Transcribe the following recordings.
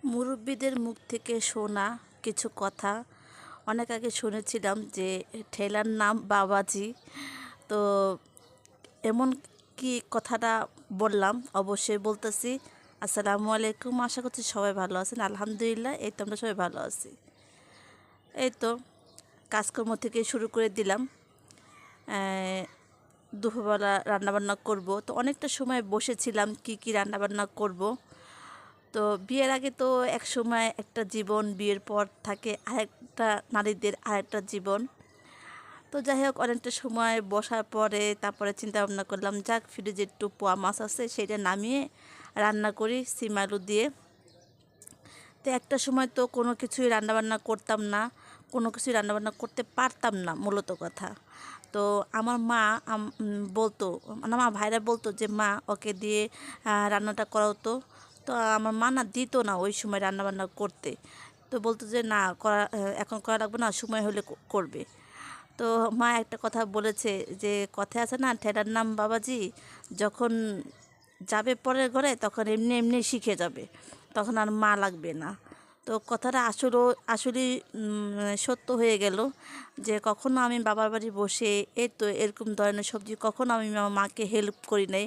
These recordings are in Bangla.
মুরব্বিদের মুখ থেকে শোনা কিছু কথা অনেক আগে শুনেছিলাম যে ঠেলার নাম বাবাজি। তো এমন কি কথাটা বললাম, অবশ্যই বলতেছি। আসসালামু আলাইকুম, আশা করছি সবাই ভালো আছেন। আলহামদুলিল্লাহ, এই তো আমরা সবাই ভালো আছি। এই তো কাজকর্ম থেকে শুরু করে দিলাম। দুপুরবেলা রান্নাবান্না করব, তো অনেকটা সময় বসেছিলাম কি রান্নাবান্না করব। তো বিয়ের আগে তো এক সময় একটা জীবন, বিয়ের পর থাকে আরেকটা, নারীদের আরেকটা জীবন। তো যাই হোক, অনেকটা সময় বসার পরে তারপরে চিন্তা ভাবনা করলাম, যাক ফ্রিজে একটু পোয়া মাছ আছে, সেটা নামিয়ে রান্না করি সিম আলু দিয়ে। তো একটা সময় তো কোনো কিছুই রান্নাবান্না করতাম না, কোনো কিছুই রান্নাবান্না করতে পারতাম না মূলত কথা। তো আমার মা বলতো, মানে আমার ভাইরা বলতো যে মা ওকে দিয়ে রান্নাটা করাও তো। তো আমার মা না দিত না ওই সময় রান্নাবান্না করতে। তো বলতো যে না করা, এখন করা লাগবে না, সময় হলে করবে। তো মা একটা কথা বলেছে, যে কথায় আছে না, ঠেলার নাম বাবাজি। যখন যাবে পরের ঘরে তখন এমনি এমনি শিখে যাবে, তখন আর মা লাগবে না। তো কথাটা আসলে সত্য হয়ে গেল, যে কখনো আমি বাবার বাড়ি বসে এই তো এরকম ধরনের সবজি কখনো আমি আমার মাকে হেল্প করি নাই।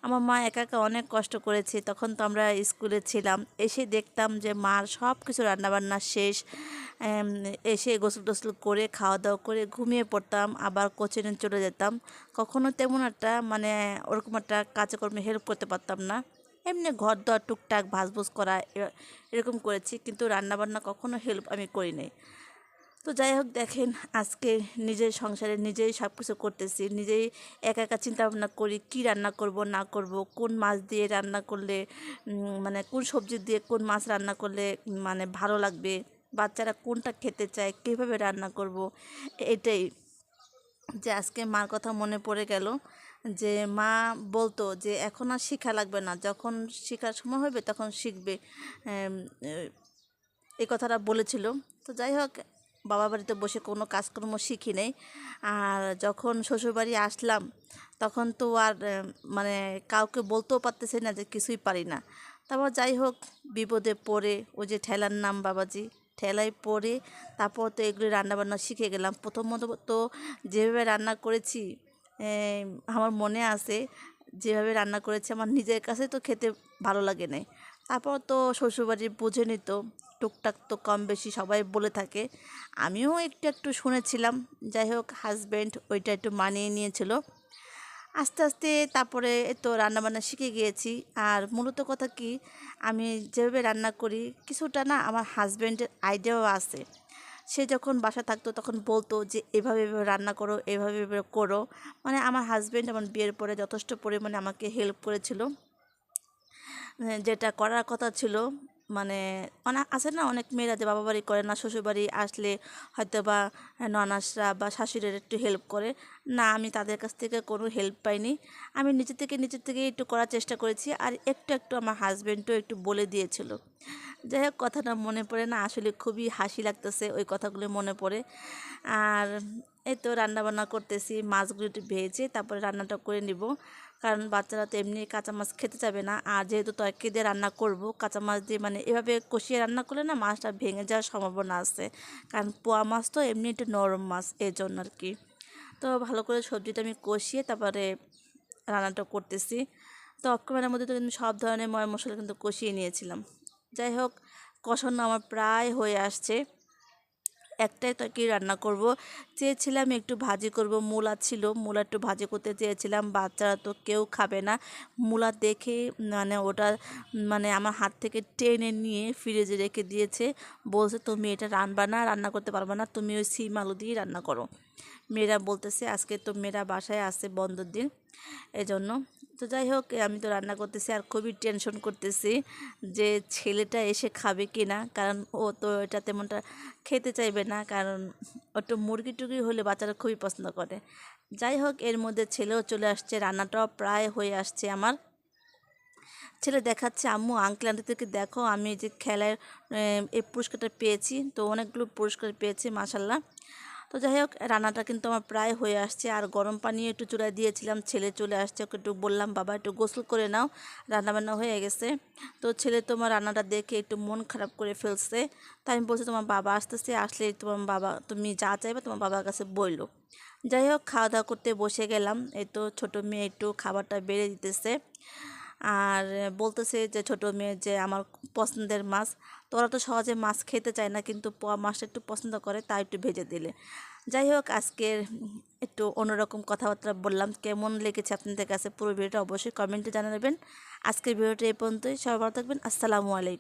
আমার মা একা একা অনেক কষ্ট করেছে, তখন তো আমরা স্কুলে ছিলাম। এসে দেখতাম যে মার সব কিছু রান্নাবান্না শেষ। এসে গোসল টোসল করে খাওয়া দাওয়া করে ঘুমিয়ে পড়তাম, আবার কোচিংয়ে চলে যেতাম। কখনো তেমন একটা মানে ওরকম একটা কাজকর্মে হেল্প করতে পারতাম না। এমনি ঘর দর টুকটাক ভাজভুজ করা এরকম করেছি, কিন্তু রান্নাবান্না কখনো হেল্প আমি করি নাই। তো যাই হোক, দেখেন আজকে নিজের সংসারে নিজেই সব কিছু করতেছি, নিজেই একা একা চিন্তা ভাবনা করি কি রান্না করব না করব, কোন মাছ দিয়ে রান্না করলে মানে কোন সবজি দিয়ে কোন মাছ রান্না করলে মানে ভালো লাগবে, বাচ্চারা কোনটা খেতে চায়, কীভাবে রান্না করব। এটাই যে আজকে মার কথা মনে পড়ে গেল, যে মা বলতো যে এখন আর শেখা লাগবে না, যখন শেখার সময় হবে তখন শিখবে। এম, এই কথাটা বলেছিল। তো যাই হোক, বাবা বাড়িতে বসে কোনো কাজকর্ম শিখি নেই। আর যখন শ্বশুরবাড়ি আসলাম তখন তো আর মানে কাউকে বলতেও পারতেছি না যে কিছুই পারি না। তারপর যাই হোক, বিপদে পড়ে ওই যে ঠেলার নাম বাবাজি, ঠেলায় পড়ে তারপর তো এগুলি রান্নাবান্না শিখে গেলাম। প্রথমত তো যেভাবে রান্না করেছি, আমার মনে আছে, যেভাবে রান্না করেছি আমার নিজের কাছে তো খেতে ভালো লাগে নাই। তারপর তো শ্বশুরবাড়ি বুঝে নিত, টুকটাক তো কম বেশি সবাই বলে থাকে, আমিও একটু একটু শুনেছিলাম। যাই হোক, হাজব্যান্ড ওইটা একটু মানিয়ে নিয়েছিল। আস্তে আস্তে তারপরে তো রান্নাবান্না শিখে গিয়েছি। আর মূলত কথা কি, আমি যেভাবে রান্না করি কিছুটা না আমার হাজব্যান্ডের আইডিয়াও আছে। সে যখন বাসা থাকতো তখন বলতো যে এভাবে এভাবে রান্না করো, এভাবে এভাবে করো। মানে আমার হাজব্যান্ড আমার বিয়ের পরে যথেষ্ট পরিমাণে আমাকে হেল্প করেছিল। যেটা করার কথা ছিল, মানে অনেক আছে না, অনেক মেয়েরা যে বাবা বাড়ি করে না, শ্বশুরবাড়ি আসলে হয়তো বা ননাসরা বা শাশুড়ির একটু হেল্প করে। না, আমি তাদের কাছ থেকে কোনো হেল্প পাইনি। আমি নিজের থেকে একটু করার চেষ্টা করেছি, আর একটু একটু আমার হাজব্যান্ডও একটু বলে দিয়েছিল। যাই হোক, কথাটা মনে পড়ে না, আসলে খুবই হাসি লাগতেছে ওই কথাগুলো মনে পড়ে। আর এই তো রান্নাবান্না করতেছি, মাছগুলো একটু ভেজে তারপরে রান্নাটা করে নিব। কারণ বাচ্চারা তো এমনি কাঁচা মাছ খেতে যাবে না, আর যেহেতু তরকারি দিয়ে রান্না করব, কাঁচা মাছ দিয়ে মানে এভাবে কষিয়ে রান্না করলে না মাছটা ভেঙে যাওয়ার সম্ভাবনা আছে। কারণ পোয়া মাছ তো এমনি একটু নরম মাছ, এই জন্য আর কি। তো ভালো করে সবজিটা আমি কষিয়ে তারপরে রান্নাটা করতেছি। তো অক্ষমের মধ্যে তো কিন্তু সব ধরনের ময় মশলা কিন্তু কষিয়ে নিয়েছিলাম। যাই হোক, কষানো আমার প্রায় হয়ে আসছে। একটাই তরকারি রান্না করব, চেয়েছিলাম একটু ভাজি করব, মূলা ছিল, মূলা একটু ভাজি করতে চেয়েছিলাম। বাচ্চারা তো কেউ খাবে না মূলা দেখে, মানে ওটা মানে আমার হাত থেকে টেনে নিয়ে ফ্রিজে রেখে দিয়েছে। বলছে তুমি এটা রান্না না, রান্না করতে পারবে না, তুমি ওই সিম আলু দিয়ে রান্না করো। মেয়েরা বলতেছে আজকে তো মেয়েরা বাসায় আসে বন্ধের দিন, এজন্য। তো যাই হোক, আমি তো রান্না করতেছি আর খুবই টেনশন করতেছি যে ছেলেটা এসে খাবে কি না, কারণ ও তো এটা তেমনটা খেতে চাইবে না, কারণ একটু মুরগি টুরগি হলে বাচ্চারা খুবই পছন্দ করে। যাই হোক, এর মধ্যে ছেলেও চলে আসছে, রান্নাটাও প্রায় হয়ে আসছে আমার। ছেলে দেখাচ্ছে আম্মু আঙ্কেল আন্টি থেকে দেখো আমি যে খেলায় এই পুরস্কারটা পেয়েছি। তো অনেকগুলো পুরস্কার পেয়েছি মাশাল্লাহ। তো যাই হোক, রান্নাটা কিন্তু আমার প্রায় হয়ে আসছে। আর গরম পানি একটু চুলায় দিয়েছিলাম, ছেলে চলে আসছে, ওকে একটু বললাম বাবা একটু গোসল করে নাও, রান্নাবান্না হয়ে গেছে। তো ছেলে তোমার রান্নাটা দেখে একটু মন খারাপ করে ফেলছে। তাই আমি বলছি তোমার বাবা আসতেছে, আসলে তোমার বাবা তুমি যা চাইবে তোমার বাবার কাছে বইলো। যাই হোক, খাওয়া দাওয়া করতে বসে গেলাম। এই তো ছোটো মেয়ে একটু খাবারটা বেড়ে দিতেছে, আর বলতেছে যে ছোটো মেয়ে যে আমার পছন্দের মাছ। তো ওরা তো সহজে মাছ খেতে চায় না, কিন্তু পোয়া মাছটা একটু পছন্দ করে, তাই একটু ভেজে দিলে। যাই হোক, আজকের একটু অন্যরকম কথাবার্তা বললাম, কেমন লেগেছে আপনাদের কাছে পুরো ভিডিওটা অবশ্যই কমেন্টে জানাবেন। আজকের ভিডিওটা এই পর্যন্তই, সবাই ভালো থাকবেন, আসসালামু আলাইকুম।